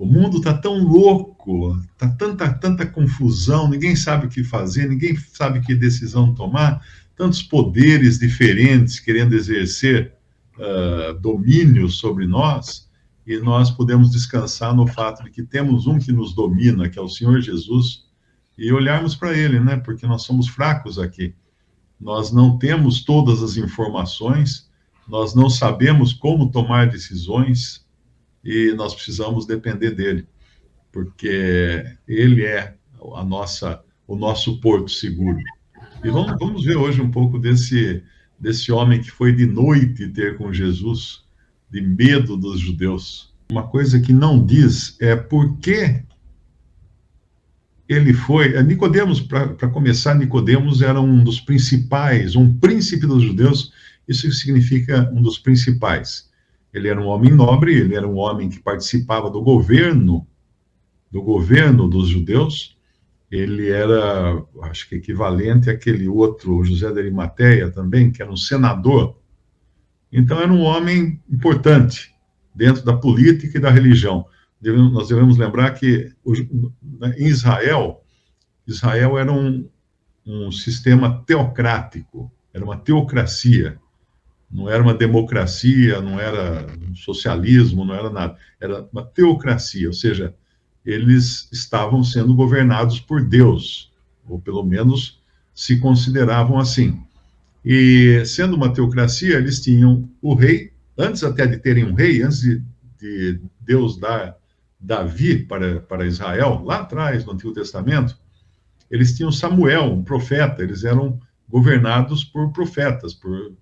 O mundo está tão louco, está tanta confusão, ninguém sabe o que fazer, ninguém sabe que decisão tomar, tantos poderes diferentes querendo exercer domínio sobre nós, e nós podemos descansar no fato de que temos um que nos domina, que é o Senhor Jesus, e olharmos para Ele, né? Porque nós somos fracos aqui. Nós não temos todas as informações, nós não sabemos como tomar decisões, e nós precisamos depender dele, porque ele é o nosso porto seguro. E vamos ver hoje um pouco desse homem que foi de noite ter com Jesus, de medo dos judeus. Uma coisa que não diz é por que ele foi. Nicodemos, para começar, Nicodemos era um dos principais, um príncipe dos judeus. Isso significa um dos principais. Ele era um homem nobre, ele era um homem que participava do governo dos judeus. Ele era, acho que equivalente àquele outro, José de Arimateia também, que era um senador. Então era um homem importante dentro da política e da religião. Nós devemos lembrar que em Israel era um sistema teocrático, era uma teocracia, não era uma democracia, não era um socialismo, não era nada, era uma teocracia, ou seja, eles estavam sendo governados por Deus, ou pelo menos se consideravam assim. E sendo uma teocracia, eles tinham o rei, antes até de terem um rei, antes de Deus dar Davi para Israel, lá atrás, no Antigo Testamento, eles tinham Samuel, um profeta, eles eram governados por profetas, por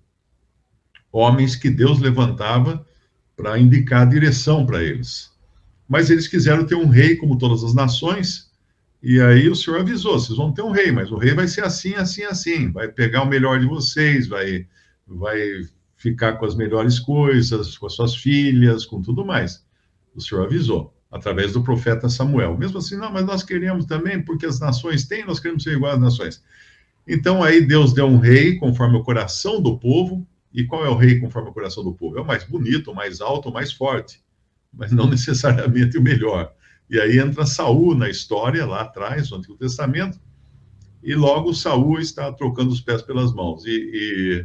homens que Deus levantava para indicar a direção para eles. Mas eles quiseram ter um rei como todas as nações, e aí o Senhor avisou, vocês vão ter um rei, mas o rei vai ser assim, assim, assim, vai pegar o melhor de vocês, vai ficar com as melhores coisas, com as suas filhas, com tudo mais. O Senhor avisou, através do profeta Samuel. Mesmo assim, não, mas nós queremos também, porque as nações têm, nós queremos ser iguais às nações. Então aí Deus deu um rei conforme o coração do povo, e qual é o rei conforme o coração do povo? É o mais bonito, o mais alto, o mais forte, mas não necessariamente o melhor. E aí entra Saul na história, lá atrás, no Antigo Testamento, e logo Saul está trocando os pés pelas mãos, e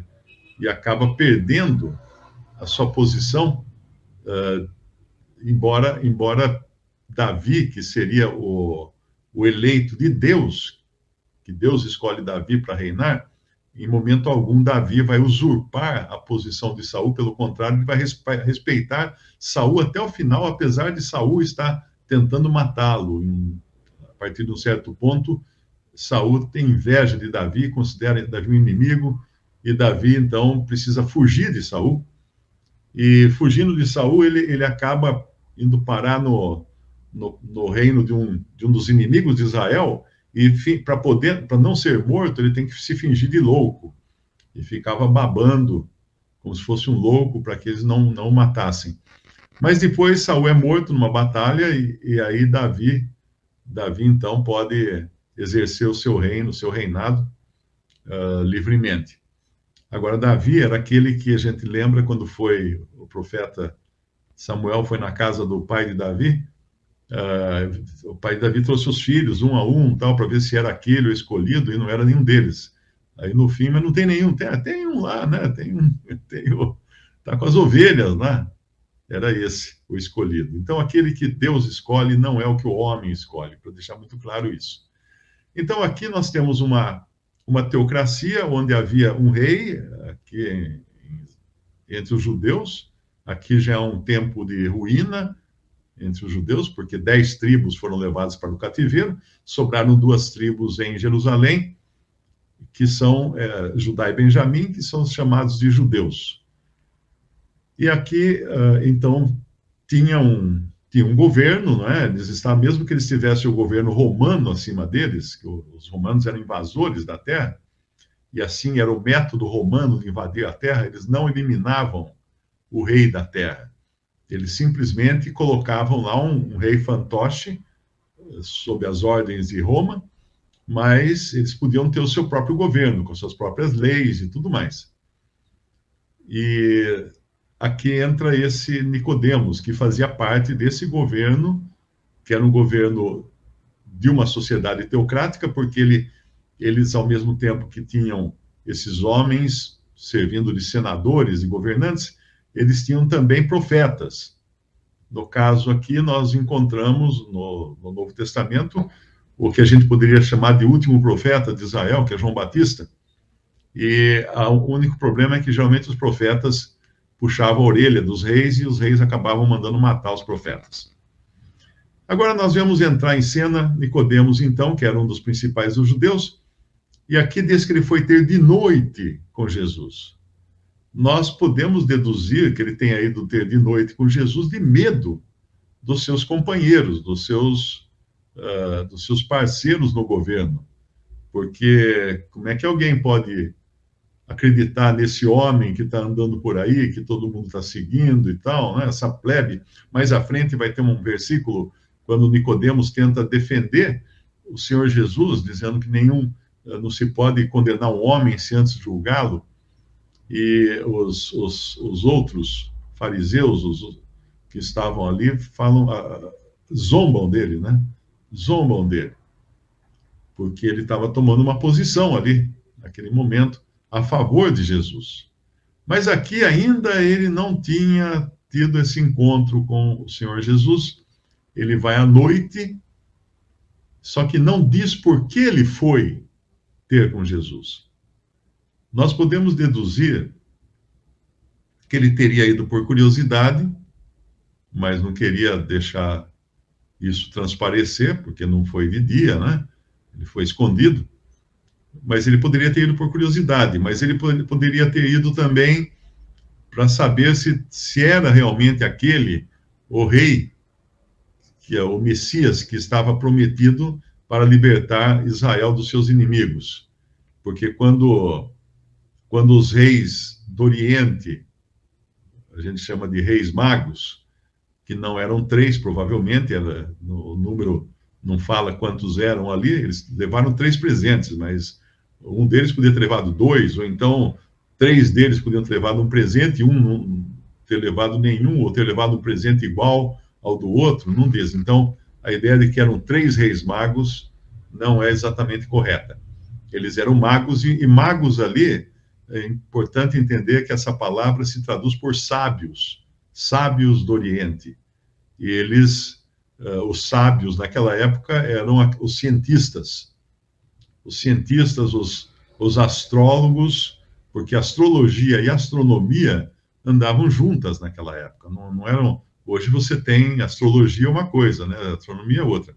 acaba perdendo a sua posição, embora Davi, que seria o eleito de Deus, que Deus escolhe Davi para reinar, em momento algum Davi vai usurpar a posição de Saul, pelo contrário, ele vai respeitar Saul até o final, apesar de Saul estar tentando matá-lo. A partir de um certo ponto, Saul tem inveja de Davi, considera Davi um inimigo, e Davi então precisa fugir de Saul. E fugindo de Saul, ele acaba indo parar no reino de um dos inimigos de Israel, e para não ser morto, ele tem que se fingir de louco. E ficava babando, como se fosse um louco, para que eles não o matassem. Mas depois Saul é morto numa batalha, e aí Davi então pode exercer o seu reino, o seu reinado livremente. Agora, Davi era aquele que a gente lembra quando foi o profeta Samuel, foi na casa do pai de Davi. O pai de Davi trouxe os filhos, um a um, tal, para ver se era aquele o escolhido, e não era nenhum deles. Aí no fim, mas não tem nenhum, tem um lá, né? Tá com as ovelhas lá. Era esse o escolhido. Então, aquele que Deus escolhe não é o que o homem escolhe, para deixar muito claro isso. Então, aqui nós temos uma teocracia onde havia um rei, aqui entre os judeus. Aqui já é um tempo de ruína entre os judeus, porque 10 tribos foram levadas para o cativeiro, sobraram 2 tribos em Jerusalém, que são Judá e Benjamim, que são os chamados de judeus. E aqui, então, tinha um governo, não é? Eles estavam, mesmo que eles tivessem o governo romano acima deles, que os romanos eram invasores da terra, e assim era o método romano de invadir a terra, eles não eliminavam o rei da terra. Eles simplesmente colocavam lá um rei fantoche, sob as ordens de Roma, mas eles podiam ter o seu próprio governo, com suas próprias leis e tudo mais. E aqui entra esse Nicodemos, que fazia parte desse governo que era um governo de uma sociedade teocrática, porque eles, ao mesmo tempo que tinham esses homens servindo de senadores e governantes, eles tinham também profetas. No caso aqui, nós encontramos no Novo Testamento o que a gente poderia chamar de último profeta de Israel, que é João Batista. E o único problema é que geralmente os profetas puxavam a orelha dos reis e os reis acabavam mandando matar os profetas. Agora nós vamos entrar em cena Nicodemos, então, que era um dos principais dos judeus, e aqui diz que ele foi ter de noite com Jesus. Nós podemos deduzir que ele tenha ido ter de noite com Jesus de medo dos seus companheiros, dos seus parceiros no governo. Porque como é que alguém pode acreditar nesse homem que está andando por aí, que todo mundo está seguindo e tal, né? Essa plebe. Mais à frente vai ter um versículo quando Nicodemos tenta defender o Senhor Jesus, dizendo que não se pode condenar um homem sem antes julgá-lo, e os outros fariseus, os que estavam ali, zombam dele, né? Zombam dele, porque ele estava tomando uma posição ali, naquele momento, a favor de Jesus. Mas aqui ainda ele não tinha tido esse encontro com o Senhor Jesus. Ele vai à noite, só que não diz por que ele foi ter com Jesus. Nós podemos deduzir que ele teria ido por curiosidade, mas não queria deixar isso transparecer, porque não foi de dia, né? Ele foi escondido. Mas ele poderia ter ido por curiosidade, mas ele poderia ter ido também para saber se era realmente aquele, o rei, que é o Messias, que estava prometido para libertar Israel dos seus inimigos. Porque quando os reis do Oriente, a gente chama de reis magos, que não eram 3, provavelmente, o número não fala quantos eram ali, eles levaram 3 presentes, mas um deles podia ter levado 2, ou então 3 deles podiam ter levado um presente e um não ter levado nenhum, ou ter levado um presente igual ao do outro, não diz. Então, a ideia de que eram 3 reis magos não é exatamente correta. Eles eram magos, e magos ali, é importante entender que essa palavra se traduz por sábios, sábios do Oriente. E eles, os sábios naquela época, eram os cientistas, os astrólogos, porque astrologia e astronomia andavam juntas naquela época. Não eram. Hoje você tem astrologia uma coisa, né? Astronomia outra.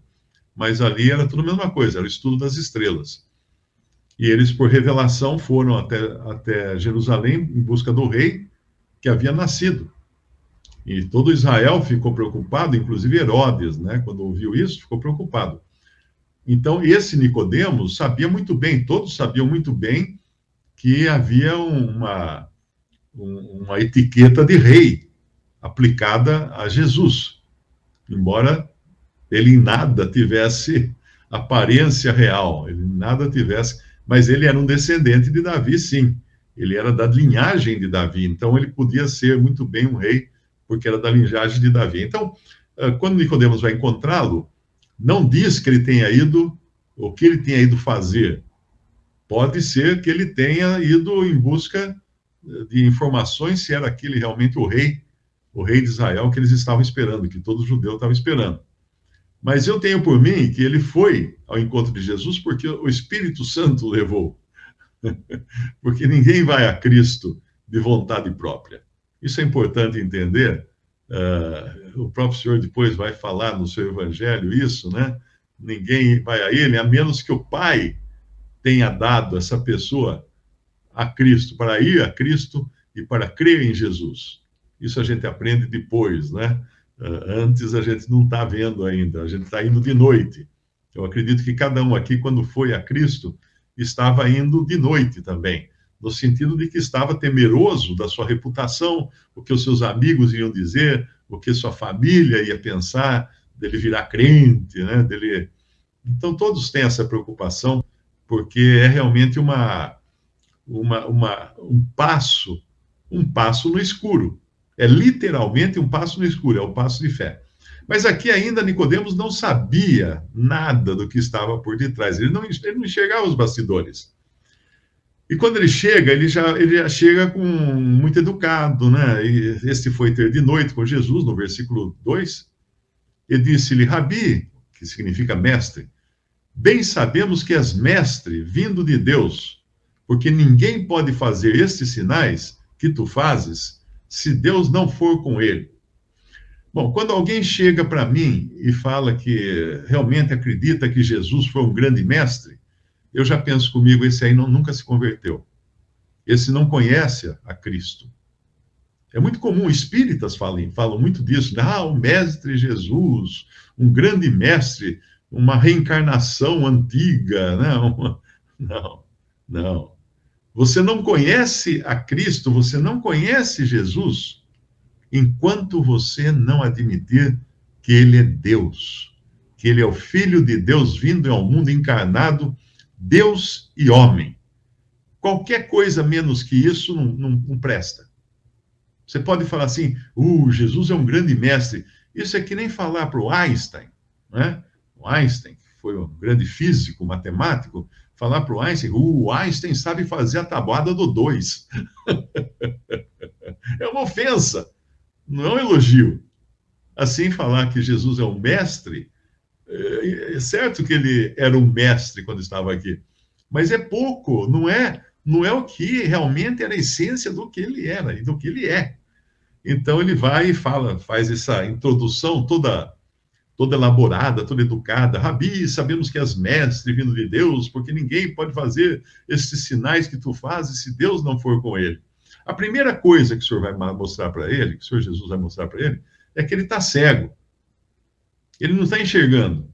Mas ali era tudo a mesma coisa, era o estudo das estrelas. E eles, por revelação, foram até Jerusalém em busca do rei que havia nascido. E todo Israel ficou preocupado, inclusive Herodes, né? Quando ouviu isso, ficou preocupado. Então, esse Nicodemos sabia muito bem, todos sabiam muito bem que havia uma etiqueta de rei aplicada a Jesus, embora ele em nada tivesse aparência real, ele em nada tivesse, mas ele era um descendente de Davi, sim. Ele era da linhagem de Davi, então ele podia ser muito bem um rei, porque era da linhagem de Davi. Então, quando Nicodemos vai encontrá-lo, não diz que ele tenha ido, o que ele tenha ido fazer. Pode ser que ele tenha ido em busca de informações se era aquele realmente o rei de Israel que eles estavam esperando, que todo judeu estava esperando. Mas eu tenho por mim que ele foi ao encontro de Jesus porque o Espírito Santo levou. Porque ninguém vai a Cristo de vontade própria. Isso é importante entender. O próprio Senhor depois vai falar no seu evangelho isso, né? Ninguém vai a ele, a menos que o Pai tenha dado essa pessoa a Cristo, para ir a Cristo e para crer em Jesus. Isso a gente aprende depois, né? Antes a gente não está vendo ainda, a gente está indo de noite. Eu acredito que cada um aqui, quando foi a Cristo, estava indo de noite também, no sentido de que estava temeroso da sua reputação, o que os seus amigos iam dizer, o que sua família ia pensar, dele virar crente, né? Então, todos têm essa preocupação, porque é realmente um passo no escuro. É literalmente um passo no escuro, é o passo de fé. Mas aqui ainda Nicodemos não sabia nada do que estava por detrás. Ele não enxergava os bastidores. E quando ele já chega com muito educado, né? E este foi ter de noite com Jesus, no versículo 2. E disse-lhe, Rabi, que significa mestre, bem sabemos que és mestre, vindo de Deus, porque ninguém pode fazer estes sinais que tu fazes, se Deus não for com ele. Bom, quando alguém chega para mim e fala que realmente acredita que Jesus foi um grande mestre, eu já penso comigo, esse aí nunca se converteu. Esse não conhece a Cristo. É muito comum, espíritas falam muito disso. Ah, o mestre Jesus, um grande mestre, uma reencarnação antiga. Não, não. Você não conhece a Cristo, você não conhece Jesus, enquanto você não admitir que Ele é Deus, que Ele é o Filho de Deus vindo ao mundo encarnado, Deus e homem. Qualquer coisa menos que isso não presta. Você pode falar assim, Jesus é um grande mestre. Isso é que nem falar para o Einstein, né? O Einstein, que foi um grande físico, matemático, falar para o Einstein, o Einstein sabe fazer a tabuada do 2. É uma ofensa, não é um elogio. Assim, falar que Jesus é um mestre, é certo que ele era um mestre quando estava aqui, mas é pouco, não é o que realmente era a essência do que ele era e do que ele é. Então ele vai e faz essa introdução toda elaborada, toda educada. Rabi, sabemos que és mestre vindo de Deus, porque ninguém pode fazer esses sinais que tu fazes se Deus não for com ele. A primeira coisa que o Senhor vai mostrar para ele, que o Senhor Jesus vai mostrar para ele, é que ele está cego. Ele não está enxergando.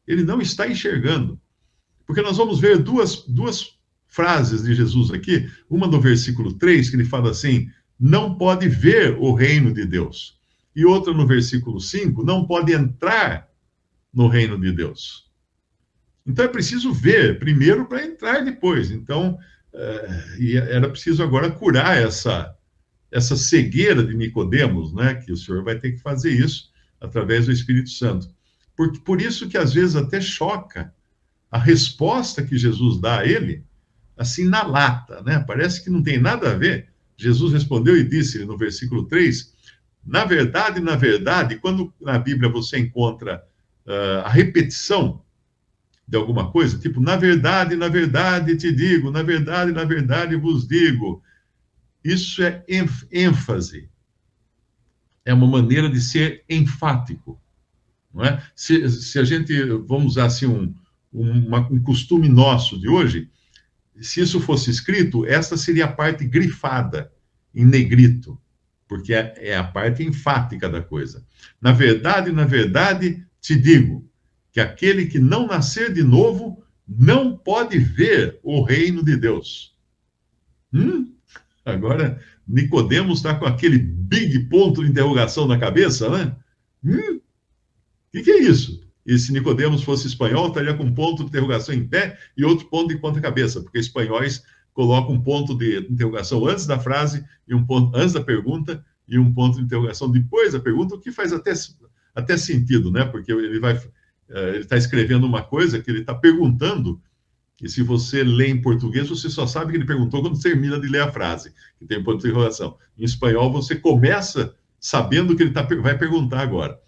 Ele não está enxergando. Porque nós vamos ver duas frases de Jesus aqui, uma no versículo 3, que ele fala assim, não pode ver o reino de Deus. E outra no versículo 5, não pode entrar no reino de Deus. Então é preciso ver primeiro para entrar depois. Então, era preciso agora curar essa cegueira de Nicodemos, né? Que o Senhor vai ter que fazer isso através do Espírito Santo. Por isso que às vezes até choca a resposta que Jesus dá a ele, assim na lata, né? Parece que não tem nada a ver. Jesus respondeu e disse no versículo 3, na verdade, quando na Bíblia você encontra a repetição de alguma coisa, tipo, na verdade te digo, na verdade vos digo, isso é ênfase, é uma maneira de ser enfático, não é? Se a gente, vamos usar assim, um costume nosso de hoje, se isso fosse escrito, esta seria a parte grifada, em negrito, porque é a parte enfática da coisa. Na verdade, te digo, que aquele que não nascer de novo não pode ver o reino de Deus. Agora, Nicodemos está com aquele big ponto de interrogação na cabeça, né? O que é isso? E se Nicodemos fosse espanhol, estaria com um ponto de interrogação em pé e outro ponto de ponta-cabeça, porque espanhóis colocam um ponto de interrogação antes da frase, e um ponto antes da pergunta, e um ponto de interrogação depois da pergunta, o que faz até sentido, né? Porque ele está escrevendo uma coisa que ele está perguntando, e se você lê em português, você só sabe que ele perguntou quando termina de ler a frase, que tem ponto de interrogação. Em espanhol, você começa sabendo que ele vai perguntar agora.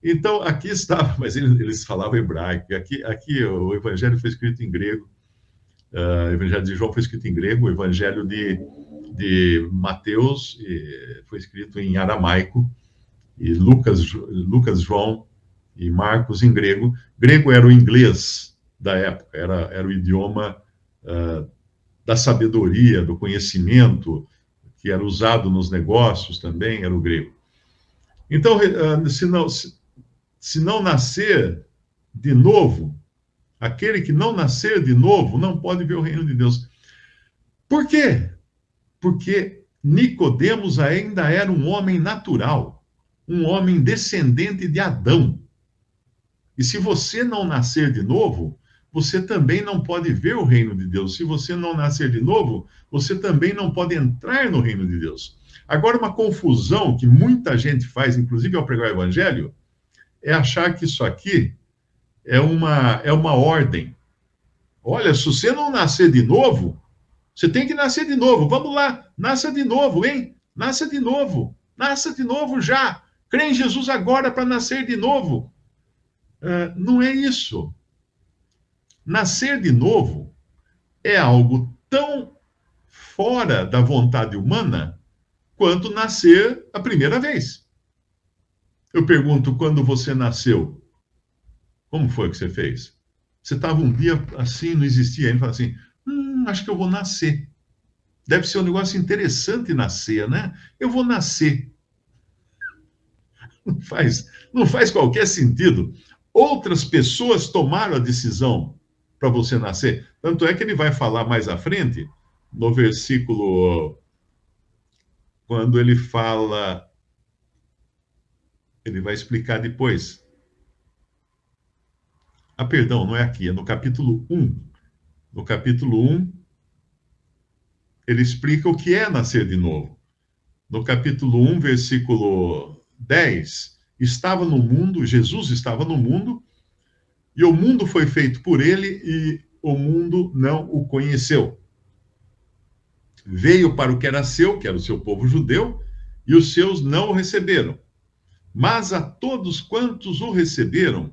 Então, aqui estava, mas eles falavam hebraico. Aqui o Evangelho foi escrito em grego, o Evangelho de João foi escrito em grego, o Evangelho de Mateus foi escrito em aramaico, e Lucas, João e Marcos em grego. Grego era o inglês da época, era o idioma da sabedoria, do conhecimento, que era usado nos negócios também, era o grego. Então, se não nascer de novo, aquele que não nascer de novo não pode ver o reino de Deus. Por quê? Porque Nicodemos ainda era um homem natural, um homem descendente de Adão. E se você não nascer de novo, você também não pode ver o reino de Deus. Se você não nascer de novo, você também não pode entrar no reino de Deus. Agora, uma confusão que muita gente faz, inclusive ao pregar o evangelho, é achar que isso aqui é uma ordem. Olha, se você não nascer de novo, você tem que nascer de novo. Vamos lá, nasça de novo, hein? Nasça de novo. Nasça de novo já. Crê em Jesus agora para nascer de novo. Não é isso. Nascer de novo é algo tão fora da vontade humana quanto nascer a primeira vez. Eu pergunto, quando você nasceu, como foi que você fez? Você estava um dia assim, não existia ainda, fala assim, acho que eu vou nascer. Deve ser um negócio interessante nascer, né? Eu vou nascer. Não faz qualquer sentido. Outras pessoas tomaram a decisão para você nascer. Tanto é que ele vai falar mais à frente, no versículo, quando ele fala, ele vai explicar depois. Perdão, não é aqui, é no capítulo 1. No capítulo 1, ele explica o que é nascer de novo. No capítulo 1, versículo 10, estava no mundo, Jesus estava no mundo, e o mundo foi feito por ele, e o mundo não o conheceu. Veio para o que era seu, que era o seu povo judeu, e os seus não o receberam. Mas a todos quantos o receberam,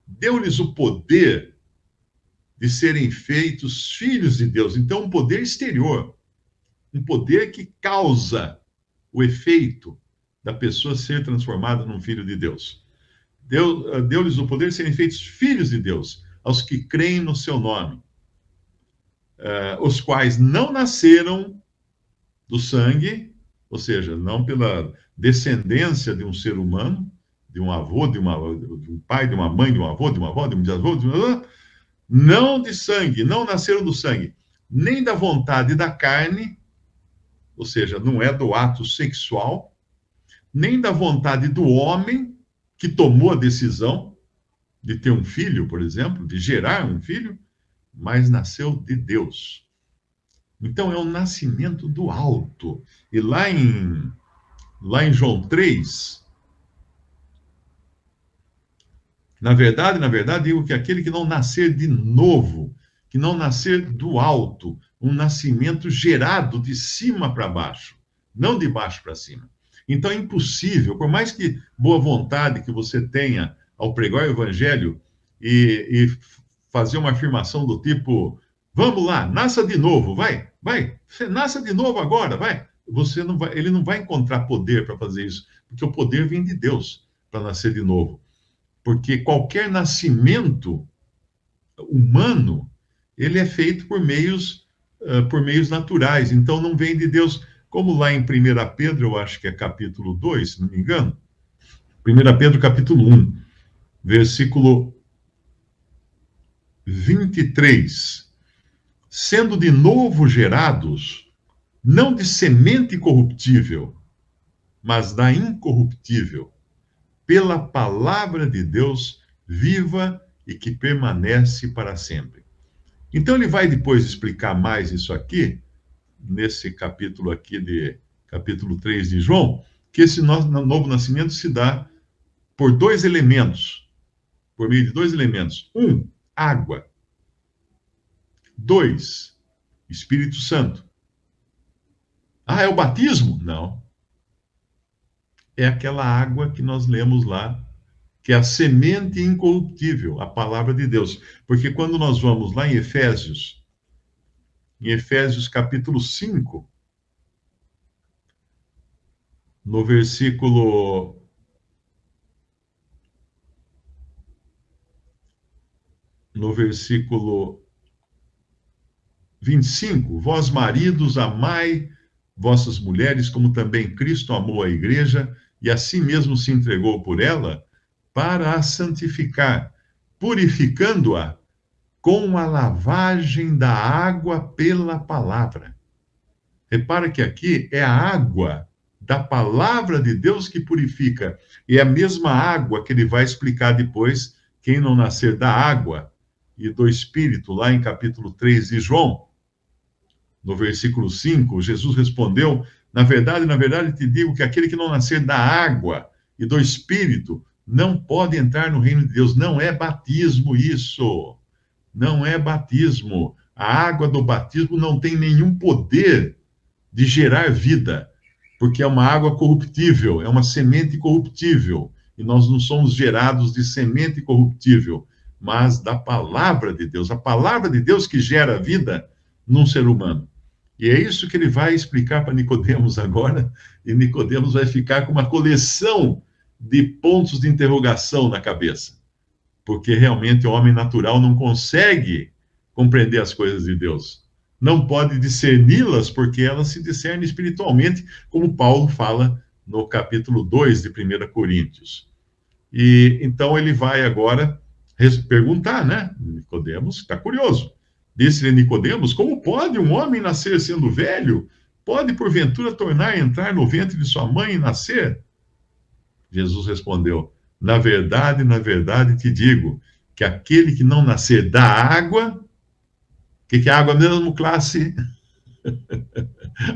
deu-lhes o poder de serem feitos filhos de Deus. Então, um poder exterior, um poder que causa o efeito da pessoa ser transformada num filho de Deus. Deu-lhes o poder de serem feitos filhos de Deus, aos que creem no seu nome, os quais não nasceram do sangue, ou seja, não pela descendência de um ser humano, de um avô, de um pai, de uma mãe, de um avô, de uma avó, de um bisavô, não de sangue, não nasceram do sangue, nem da vontade da carne, ou seja, não é do ato sexual, nem da vontade do homem que tomou a decisão de ter um filho, por exemplo, de gerar um filho, mas nasceu de Deus. Então é o nascimento do alto. E lá em João 3, na verdade, digo que aquele que não nascer de novo, que não nascer do alto, um nascimento gerado de cima para baixo, não de baixo para cima. Então é impossível, por mais que boa vontade que você tenha ao pregar o evangelho e fazer uma afirmação do tipo, vamos lá, nasça de novo, vai, você nasça de novo agora, vai. Ele não vai encontrar poder para fazer isso, porque o poder vem de Deus para nascer de novo. Porque qualquer nascimento humano, ele é feito por meios naturais, então não vem de Deus. Como lá em 1 Pedro, eu acho que é capítulo 2, se não me engano, 1 Pedro capítulo 1, versículo 23, sendo de novo gerados, não de semente corruptível, mas da incorruptível, pela palavra de Deus viva e que permanece para sempre. Então ele vai depois explicar mais isso aqui, nesse capítulo aqui capítulo 3 de João, que esse novo nascimento se dá por dois elementos, por meio de dois elementos. Um, água. Dois, Espírito Santo. É o batismo? Não. É aquela água que nós lemos lá, que é a semente incorruptível, a palavra de Deus. Porque quando nós vamos lá em Efésios capítulo 5, no versículo 25, vós maridos, amai vossas mulheres, como também Cristo amou a igreja, e a si mesmo se entregou por ela, para a santificar, purificando-a com a lavagem da água pela palavra. Repara que aqui é a água da palavra de Deus que purifica. E é a mesma água que ele vai explicar depois, quem não nascer da água e do Espírito, lá em capítulo 3 de João, no versículo 5, Jesus respondeu, Na verdade, te digo que aquele que não nascer da água e do Espírito não pode entrar no reino de Deus. Não é batismo isso. Não é batismo. A água do batismo não tem nenhum poder de gerar vida, porque é uma água corruptível, é uma semente corruptível. E nós não somos gerados de semente corruptível, mas da palavra de Deus. A palavra de Deus que gera vida num ser humano. E é isso que ele vai explicar para Nicodemos agora, e Nicodemos vai ficar com uma coleção de pontos de interrogação na cabeça, porque realmente o homem natural não consegue compreender as coisas de Deus. Não pode discerni-las, porque elas se discernem espiritualmente, como Paulo fala no capítulo 2 de 1 Coríntios. E então ele vai agora perguntar, né? Nicodemos está curioso. Disse-lhe Nicodemos: como pode um homem nascer sendo velho? Pode, porventura, tornar a entrar no ventre de sua mãe e nascer? Jesus respondeu: na verdade te digo, que aquele que não nascer da água, o que é água mesmo, classe?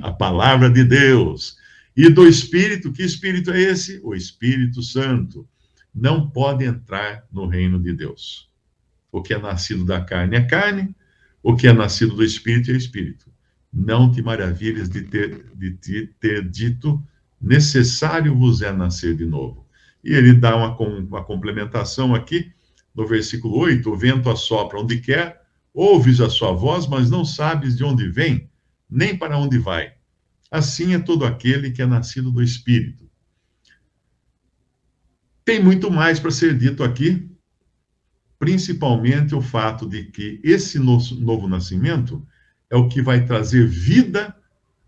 A palavra de Deus. E do Espírito, que Espírito é esse? O Espírito Santo. Não pode entrar no reino de Deus. O que é nascido da carne é carne, o que é nascido do Espírito é Espírito. Não te maravilhes de ter dito, necessário vos é nascer de novo. E ele dá uma complementação aqui, no versículo 8, o vento assopra onde quer, ouves a sua voz, mas não sabes de onde vem, nem para onde vai. Assim é todo aquele que é nascido do Espírito. Tem muito mais para ser dito aqui, principalmente o fato de que esse novo nascimento é o que vai trazer vida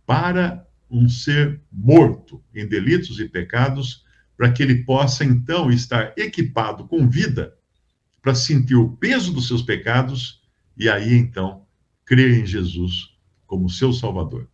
para um ser morto em delitos e pecados, para que ele possa então estar equipado com vida para sentir o peso dos seus pecados e aí então crer em Jesus como seu Salvador.